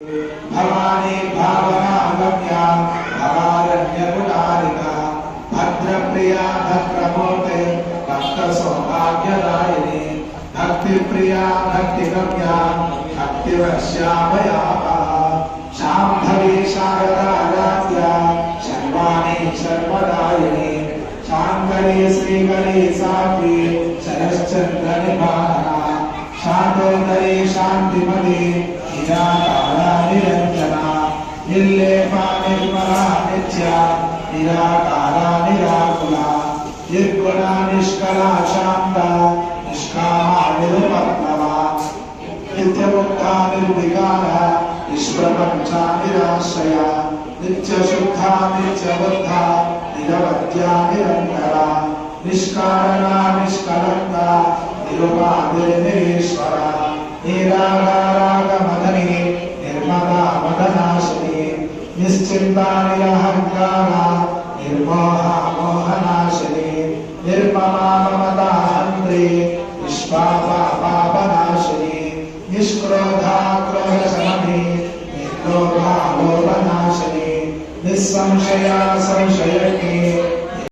Bhavani भावनागम्या भवारण्यकुटारिका भद्रप्रिया भद्रमूर्ते भक्तसौभाग्यदायिनी Bhaktipriya भक्तिगम्या भक्तिवर्ष्याभयापा Shambhavi शारदाराध्या Sharvani शर्वदायिनी Shankari श्रीकरी Sakshi शरश्चन्द्रनिभाना शान्तोदरी शान्तिमती nirakara Niranjana निर्लेपा Nirmala Nitya nirakara निराकुला Nirguna निष्कला Shanta निष्कामा निरुपद्रवा नित्यमुक्ता निर्विकारा निष्प्रपञ्चा निराश्रया नित्यशुद्धा नित्यबुद्धा निरवध्या निरन्तरा निष्कारणा निष्कलङ्का निरुपाधिर्निरीश्वरा निरागारागमदनी Nirmala मदनाशिनी निश्चिन्ता निरहङ्कारा निर्मोहा मोहनाशिनी निर्ममा Mamata हन्त्री निष्पापा पापनाशिनी निष्क्रोधा क्रोधशमनी निर्लोभा लोभनाशिनी निस्संशया संशयिनी